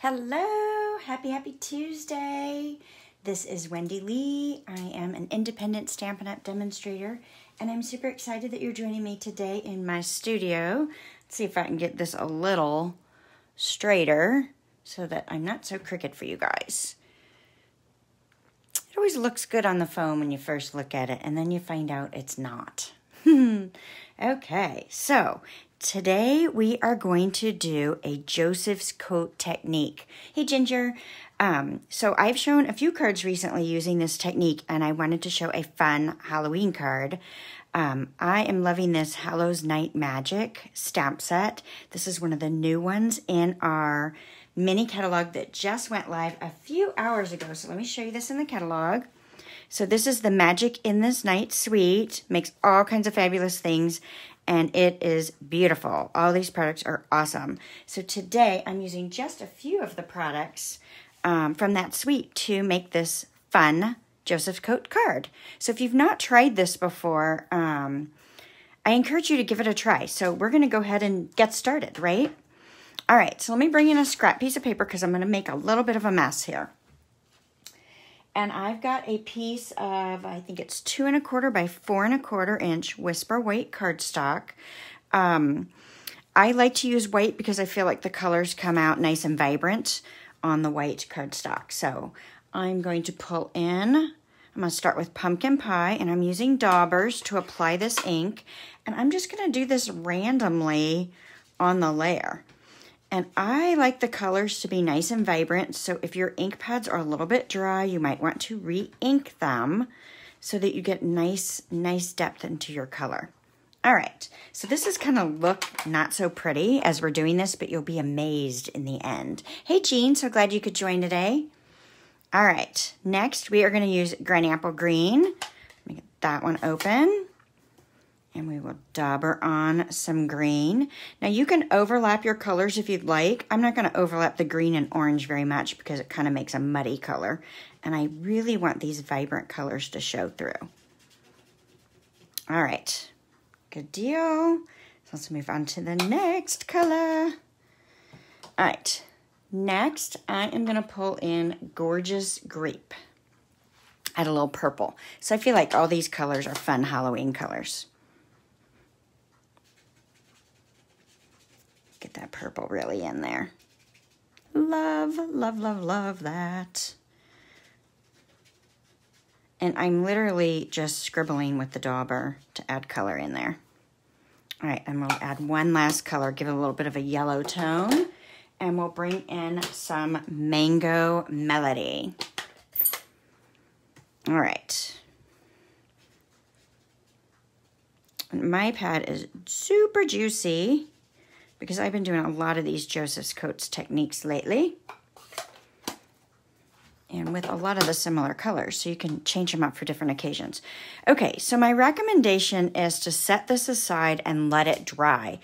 Hello, happy Tuesday. This is Wendy Lee. I am an independent Stampin' Up! Demonstrator, and I'm super excited that you're joining me today in my studio. Let's see if I can get this a little straighter so that I'm not so crooked for you guys. It always looks good on the phone when you first look at it, and then you find out it's not. Okay, so today we are going to do a Joseph's Coat technique. Hey Ginger, so I've shown a few cards recently using this technique, and I wanted to show a fun Halloween card. I am loving this hallowsnightmagic stamp set. This is one of the new ones in our mini catalog that just went live a few hours ago. So let me show you this in the catalog. So this is the Magic in This Night suite. Makes all kinds of fabulous things, and it is beautiful. All these products are awesome. So today I'm using just a few of the products from that suite to make this fun Joseph's Coat card. So if you've not tried this before, I encourage you to give it a try. So we're going to go ahead and get started, right? All right, so let me bring in a scrap piece of paper because I'm going to make a little bit of a mess here. And I've got a piece of, I think it's 2 1/4 by 4 1/4 inch Whisper White cardstock. I like to use white because I feel like the colors come out nice and vibrant on the white cardstock. So I'm going to pull in, I'm going to start with pumpkin pie, and I'm using daubers to apply this ink. And I'm just going to do this randomly on the layer. And I like the colors to be nice and vibrant, so if your ink pads are a little bit dry, you might want to re-ink them so that you get nice depth into your color. All right, so this is going to look not so pretty as we're doing this, but you'll be amazed in the end. Hey Jean, so glad you could join today. All right, next we are going to use Granny Apple Green. Let me get that one open. And we will dauber on some green. Now you can overlap your colors if you'd like. I'm not going to overlap the green and orange very much because it kind of makes a muddy color. And I really want these vibrant colors to show through. All right, good deal. So let's move on to the next color. All right, next I am going to pull in Gorgeous Grape. Add a little purple. So I feel like all these colors are fun Halloween colors. Get that purple really in there. Love, love, love, love that. And I'm literally just scribbling with the dauber to add color in there. All right, and we'll add one last color, give it a little bit of a yellow tone, and we'll bring in some Mango Melody. All right. My pad is super juicy because I've been doing a lot of these Joseph's Coats techniques lately. And with a lot of the similar colors, so you can change them up for different occasions. Okay, so my recommendation is to set this aside and let it dry.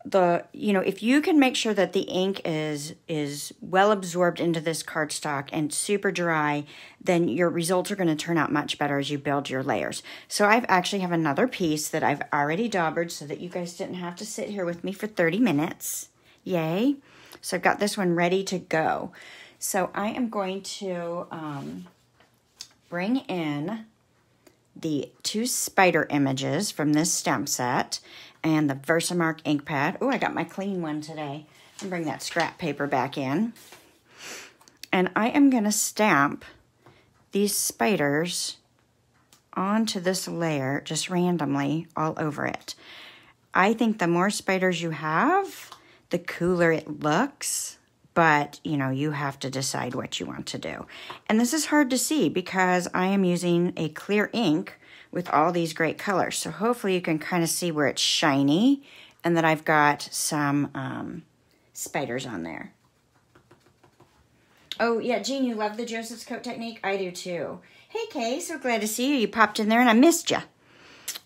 If you can make sure that the ink is well absorbed into this cardstock and super dry, then your results are going to turn out much better as you build your layers. So I actually have another piece that I've already daubered so that you guys didn't have to sit here with me for 30 minutes. Yay. So I've got this one ready to go. So I am going to bring in the 2 spider images from this stamp set and the Versamark ink pad. Oh, I got my clean one today. I'll bring that scrap paper back in. And I am going to stamp these spiders onto this layer just randomly all over it. I think the more spiders you have, the cooler it looks. But, you have to decide what you want to do. And this is hard to see because I am using a clear ink with all these great colors. So hopefully you can kind of see where it's shiny and that I've got some spiders on there. Oh, yeah, Jean, you love the Joseph's Coat technique? I do too. Hey, Kay, so glad to see you. You popped in there and I missed you.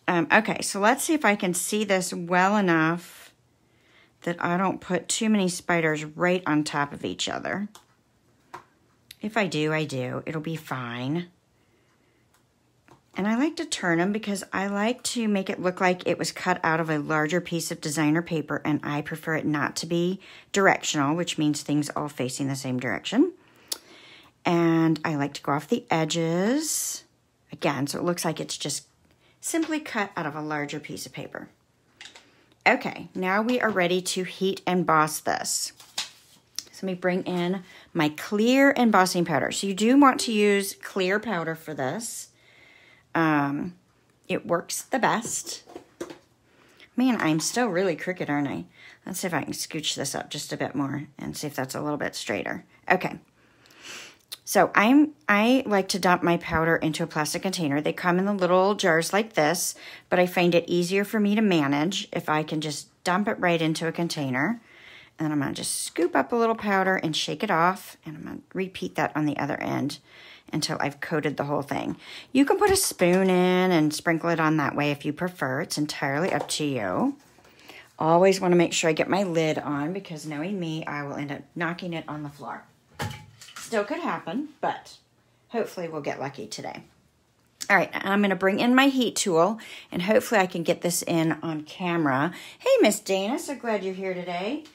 Okay, so let's see if I can see this well enough that I don't put too many spiders right on top of each other. If I do, I do. It'll be fine. And I like to turn them because I like to make it look like it was cut out of a larger piece of designer paper, and I prefer it not to be directional, which means things all facing the same direction. And I like to go off the edges, again, so it looks like it's just simply cut out of a larger piece of paper. Okay, now we are ready to heat emboss this. So let me bring in my clear embossing powder. So you do want to use clear powder for this. It works the best. Man, I'm still really crooked, aren't I? Let's see if I can scooch this up just a bit more and see if that's a little bit straighter. Okay. So I like to dump my powder into a plastic container. They come in the little jars like this, but I find it easier for me to manage if I can just dump it right into a container. And then I'm going to just scoop up a little powder and shake it off. And I'm going to repeat that on the other end until I've coated the whole thing. You can put a spoon in and sprinkle it on that way if you prefer. It's entirely up to you. Always want to make sure I get my lid on because knowing me, I will end up knocking it on the floor. Still could happen, but hopefully we'll get lucky today. All right, I'm going to bring in my heat tool, and hopefully I can get this in on camera. Hey, Miss Dana, so glad you're here today.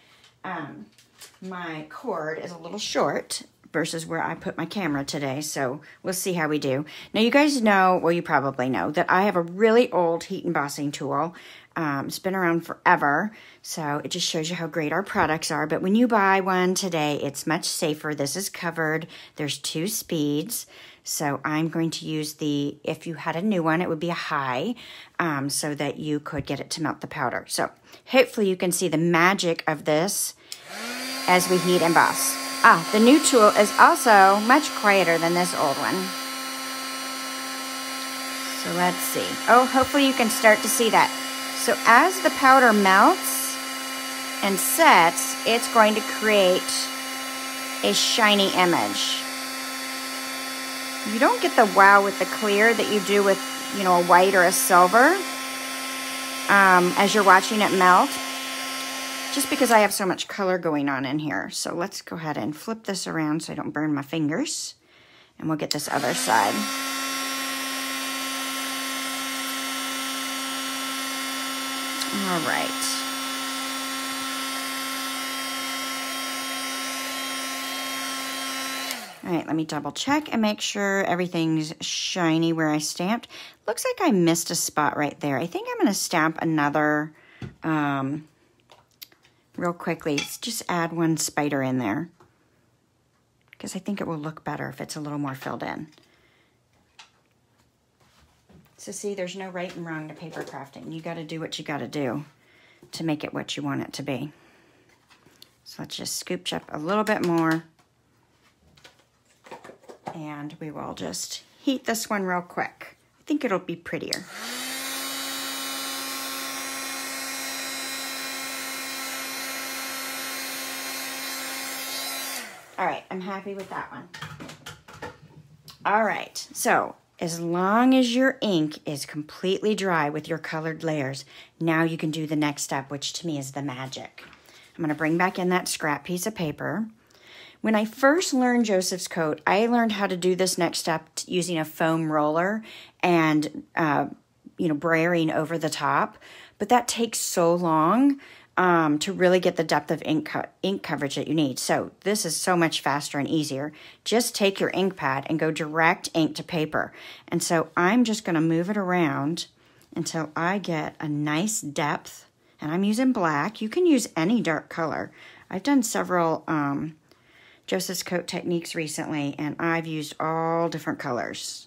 My cord is a little short versus where I put my camera today, so we'll see how we do. Now, you guys know, well, you probably know, that I have a really old heat embossing tool. It's been around forever, so it just shows you how great our products are. But when you buy one today, it's much safer. This is covered. There's 2 speeds, so I'm going to use the, if you had a new one, it would be a high, so that you could get it to melt the powder. So hopefully you can see the magic of this as we heat emboss. The new tool is also much quieter than this old one. So let's see. Oh, hopefully you can start to see that. So as the powder melts and sets, it's going to create a shiny image. You don't get the wow with the clear that you do with, you know, a white or a silver as you're watching it melt, just because I have so much color going on in here. So let's go ahead and flip this around so I don't burn my fingers, and we'll get this other side. All right. All right, let me double check and make sure everything's shiny where I stamped. Looks like I missed a spot right there. I think I'm going to stamp another real quickly. Just add one spider in there because I think it will look better if it's a little more filled in. So see, there's no right and wrong to paper crafting. You got to do what you got to do to make it what you want it to be. So let's just scooch up a little bit more. And we will just heat this one real quick. I think it'll be prettier. All right, I'm happy with that one. All right, so as long as your ink is completely dry with your colored layers, now you can do the next step, which to me is the magic. I'm going to bring back in that scrap piece of paper. When I first learned Joseph's Coat, I learned how to do this next step using a foam roller and, brayering over the top. But that takes so long to really get the depth of ink coverage that you need. So this is so much faster and easier. Just take your ink pad and go direct ink to paper. And so I'm just going to move it around until I get a nice depth. And I'm using black. You can use any dark color. I've done several Joseph's Coat techniques recently, and I've used all different colors.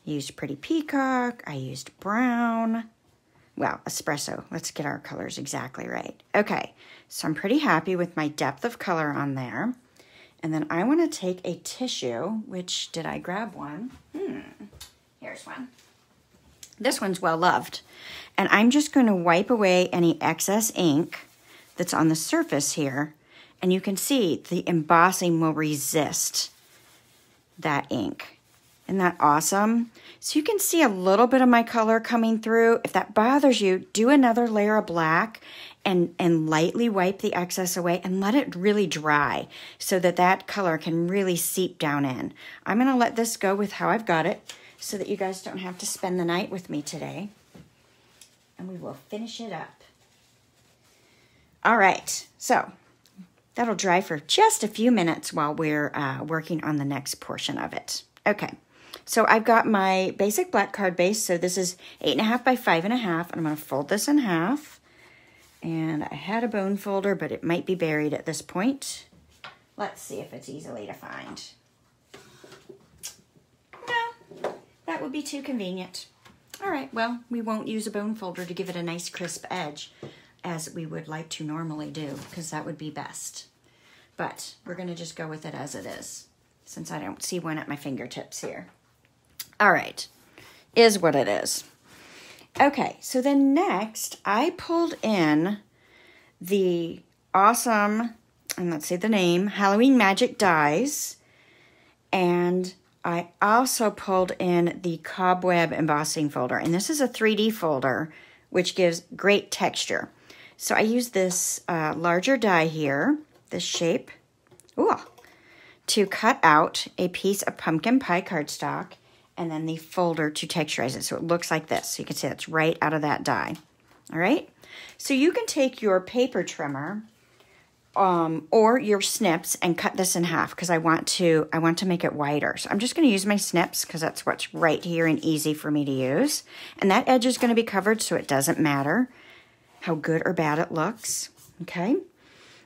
I used Pretty Peacock. I used brown. Well, espresso. Let's get our colors exactly right. Okay, so I'm pretty happy with my depth of color on there. And then I want to take a tissue, which, did I grab one? Here's one. This one's well loved. And I'm just going to wipe away any excess ink that's on the surface here. And you can see the embossing will resist that ink. Isn't that awesome? So you can see a little bit of my color coming through. If that bothers you, do another layer of black and lightly wipe the excess away and let it really dry so that that color can really seep down in. I'm going to let this go with how I've got it. so that you guys don't have to spend the night with me today. And we will finish it up. All right, so that'll dry for just a few minutes while we're working on the next portion of it. Okay, so I've got my basic black card base. So this is 8.5 by 5.5, and I'm going to fold this in half. And I had a bone folder, but it might be buried at this point. Let's see if it's easily to find. No, that would be too convenient. All right, well, we won't use a bone folder to give it a nice crisp edge as we would like to normally do, because that would be best. But we're going to just go with it as it is, since I don't see one at my fingertips here. All right, is what it is. Okay, so then next, I pulled in the awesome, and let's say the name, Halloween Magic dies, and I also pulled in the cobweb embossing folder, and this is a 3D folder, which gives great texture. So I use this larger die here, this shape, to cut out a piece of pumpkin pie cardstock, and then the folder to texturize it. So it looks like this. So you can see that's right out of that die. All right. So you can take your paper trimmer or your snips and cut this in half, because I want to make it wider. So I'm just going to use my snips because that's what's right here and easy for me to use. And that edge is going to be covered, so it doesn't matter how good or bad it looks. Okay.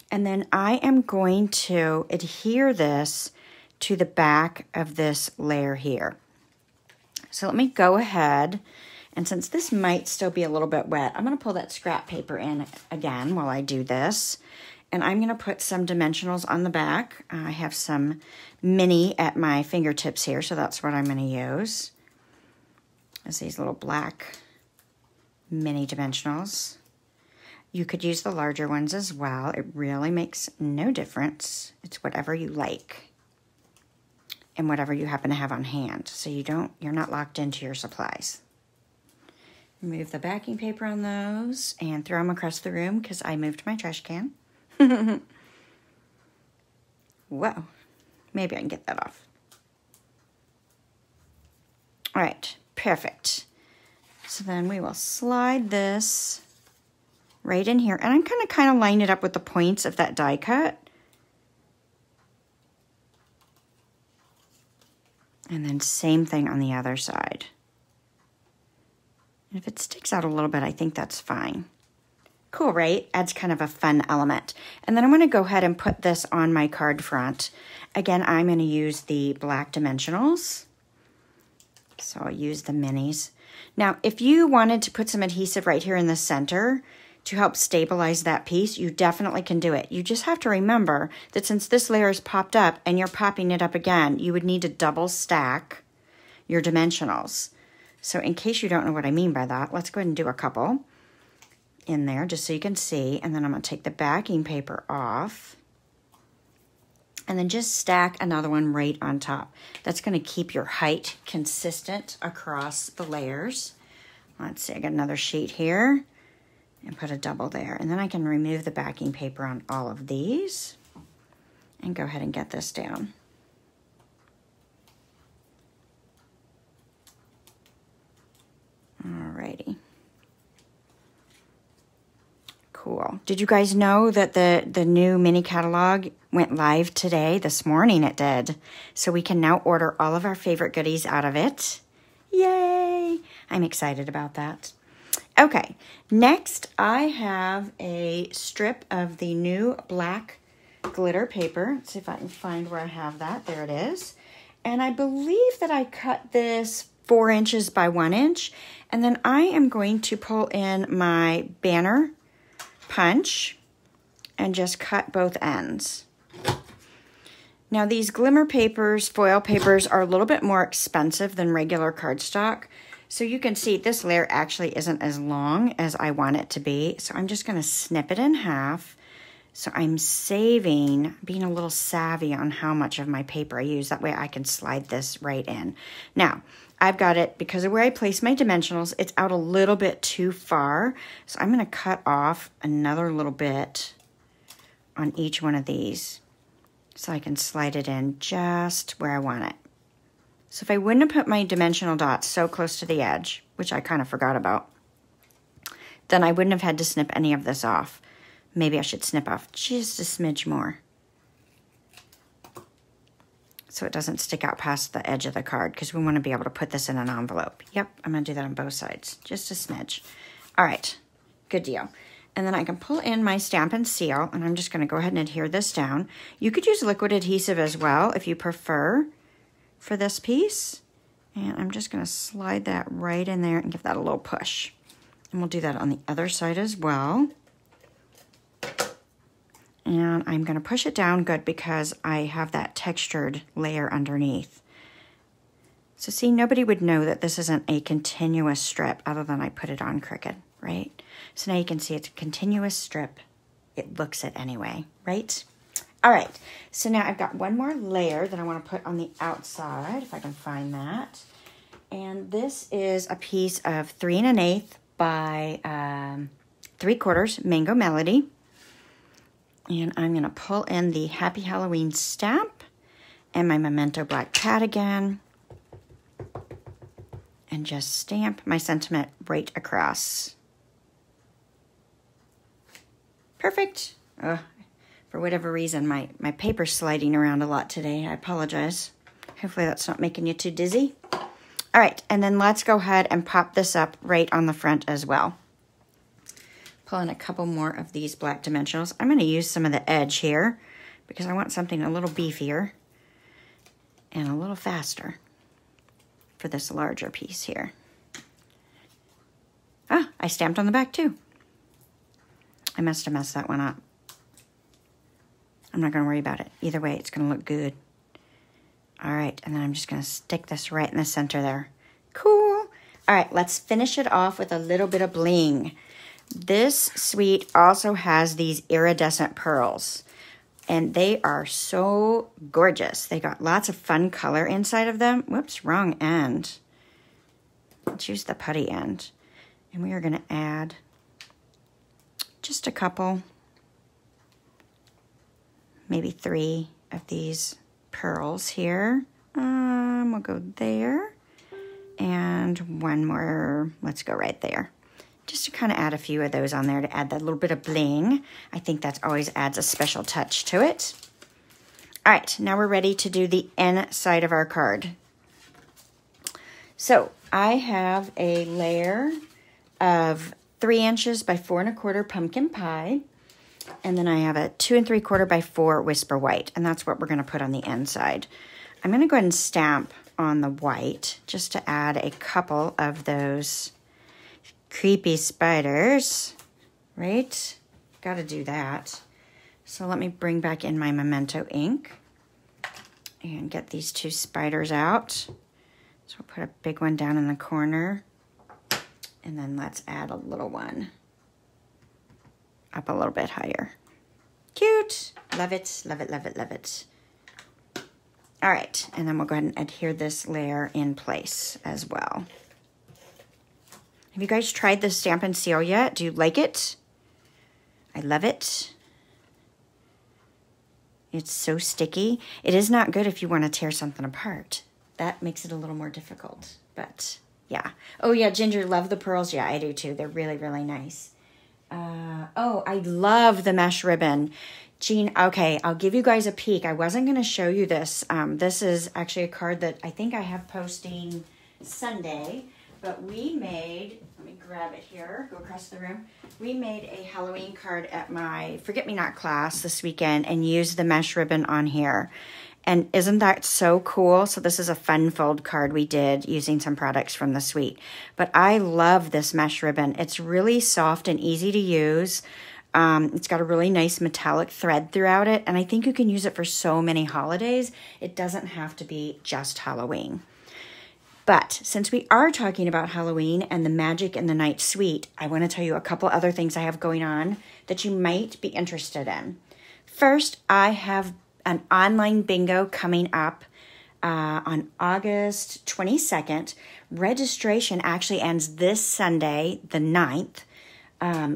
And then I am going to adhere this to the back of this layer here. So let me go ahead, and since this might still be a little bit wet, I'm going to pull that scrap paper in again while I do this. And I'm going to put some dimensionals on the back. I have some mini at my fingertips here, so that's what I'm going to use. There's these little black mini dimensionals. You could use the larger ones as well. It really makes no difference. It's whatever you like and whatever you happen to have on hand. So you're not locked into your supplies. Remove the backing paper on those and throw them across the room because I moved my trash can. Whoa, maybe I can get that off. All right, perfect. So then we will slide this right in here, and I'm gonna kind of line it up with the points of that die cut. And then same thing on the other side. And if it sticks out a little bit, I think that's fine. Cool, right? Adds kind of a fun element. And then I'm going to go ahead and put this on my card front. Again, I'm going to use the black dimensionals. So I'll use the minis. Now, if you wanted to put some adhesive right here in the center to help stabilize that piece, you definitely can do it. You just have to remember that since this layer is popped up and you're popping it up again, you would need to double stack your dimensionals. So in case you don't know what I mean by that, let's go ahead and do a couple in there just so you can see. And then I'm going to take the backing paper off and then just stack another one right on top. That's going to keep your height consistent across the layers. Let's see, I got another sheet here and put a double there. And then I can remove the backing paper on all of these and go ahead and get this down. Alrighty. Cool. Did you guys know that the new mini catalog went live today? This morning it did. So we can now order all of our favorite goodies out of it. Yay! I'm excited about that. Okay, next I have a strip of the new black glitter paper. Let's see if I can find where I have that. There it is. And I believe that I cut this 4 inches by 1 inch. And then I am going to pull in my banner punch and just cut both ends. Now these glimmer papers, foil papers, are a little bit more expensive than regular cardstock. So you can see this layer actually isn't as long as I want it to be. So I'm just going to snip it in half. So I'm saving, being a little savvy on how much of my paper I use. That way I can slide this right in. Now, I've got it, because of where I place my dimensionals, it's out a little bit too far. So I'm going to cut off another little bit on each one of these so I can slide it in just where I want it. So if I wouldn't have put my dimensional dots so close to the edge, which I kind of forgot about, then I wouldn't have had to snip any of this off. Maybe I should snip off just a smidge more, so it doesn't stick out past the edge of the card, because we want to be able to put this in an envelope. Yep, I'm going to do that on both sides, just a smidge. All right, good deal. And then I can pull in my Stampin' Seal, and I'm just going to go ahead and adhere this down. You could use liquid adhesive as well if you prefer for this piece. And I'm just going to slide that right in there and give that a little push. And we'll do that on the other side as well. And I'm going to push it down good because I have that textured layer underneath. So see, nobody would know that this isn't a continuous strip other than I put it on crooked, right? So now you can see it's a continuous strip. It looks it anyway, right? All right, so now I've got one more layer that I want to put on the outside, if I can find that. And this is a piece of 3 1/8 by 3/4 Mango Melody. And I'm going to pull in the Happy Halloween stamp and my Memento black pad again. And just stamp my sentiment right across. Perfect. For whatever reason, my paper's sliding around a lot today. I apologize. Hopefully that's not making you too dizzy. All right, and then let's go ahead and pop this up right on the front as well. Pull in a couple more of these black dimensionals. I'm going to use some of the edge here because I want something a little beefier and a little faster for this larger piece here. Ah, I stamped on the back too. I must have messed that one up. I'm not going to worry about it. Either way, it's going to look good. All right, and then I'm just going to stick this right in the center there. Cool. All right, let's finish it off with a little bit of bling. This suite also has these iridescent pearls, and they are so gorgeous. They got lots of fun color inside of them. Whoops, wrong end. Let's use the putty end. And we are going to add just a couple, maybe 3 of these pearls here. We'll go there. And one more, let's go right there. Just to kind of add a few of those on there to add that little bit of bling. I think that always adds a special touch to it. All right, now we're ready to do the inside of our card. So I have a layer of 3 inches by 4 1/4 pumpkin pie. And then I have a 2 3/4 by 4 whisper white. And that's what we're going to put on the inside. I'm going to go ahead and stamp on the white just to add a couple of those creepy spiders, right? Got to do that. So let me bring back in my Memento ink and get these 2 spiders out. So we'll put a big one down in the corner. And then let's add a little one up a little bit higher. Cute. Love it, love it, love it, love it. All right, and then we'll go ahead and adhere this layer in place as well. Have you guys tried the Stampin' Seal yet? Do you like it? I love it. It's so sticky. It is not good if you want to tear something apart. That makes it a little more difficult, but yeah. Oh yeah, Ginger, love the pearls. Yeah, I do too. They're really, really nice. Oh, I love the mesh ribbon. Jean, okay, I'll give you guys a peek. I wasn't going to show you this. This is actually a card that I think I have posting Sunday, but we made, let me grab it here, go across the room. We made a Halloween card at my Forget-Me-Not class this weekend and used the mesh ribbon on here. And isn't that so cool? So this is a fun fold card we did using some products from the suite. But I love this mesh ribbon. It's really soft and easy to use. It's got a really nice metallic thread throughout it. And I think you can use it for so many holidays. It doesn't have to be just Halloween. But since we are talking about Halloween and the Magic in the Night suite, I want to tell you a couple other things I have going on that you might be interested in. First, I have an online bingo coming up on August 22nd. Registration actually ends this Sunday, the 9th.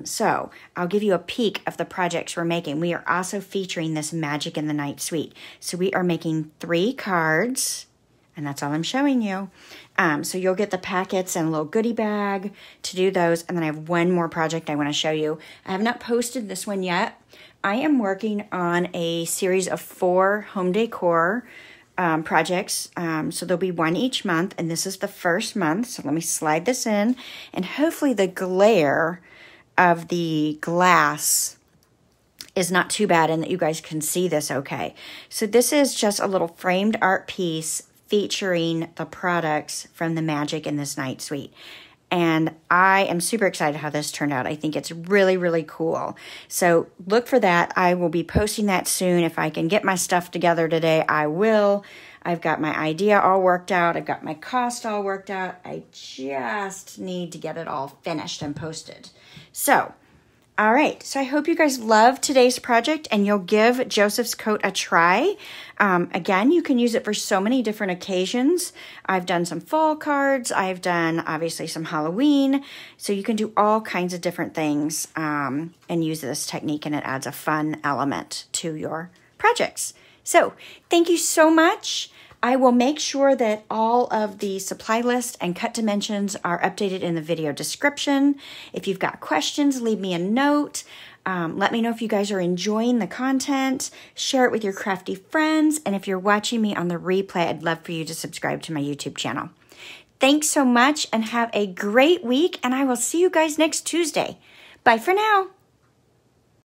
So I'll give you a peek of the projects we're making. We are also featuring this Magic in the Night suite. So we are making 3 cards And that's all I'm showing you. So you'll get the packets and a little goodie bag to do those. And then I have one more project I want to show you. I have not posted this one yet. I am working on a series of 4 home decor projects. So there'll be one each month, and this is the first month. So let me slide this in, and hopefully the glare of the glass is not too bad and that you guys can see this okay. So this is just a little framed art piece featuring the products from the Magic in This Night suite. And I am super excited how this turned out. I think it's really, really cool. So look for that. I will be posting that soon. If I can get my stuff together today, I will. I've got my idea all worked out. I've got my cost all worked out. I just need to get it all finished and posted. So, all right. So I hope you guys love today's project and you'll give Joseph's Coat a try. Again, you can use it for so many different occasions. I've done some fall cards. I've done obviously some Halloween. So you can do all kinds of different things and use this technique, and it adds a fun element to your projects. So thank you so much. I will make sure that all of the supply list and cut dimensions are updated in the video description. If you've got questions, leave me a note. Let me know if you guys are enjoying the content. Share it with your crafty friends. And if you're watching me on the replay, I'd love for you to subscribe to my YouTube channel. Thanks so much and have a great week. And I will see you guys next Tuesday. Bye for now.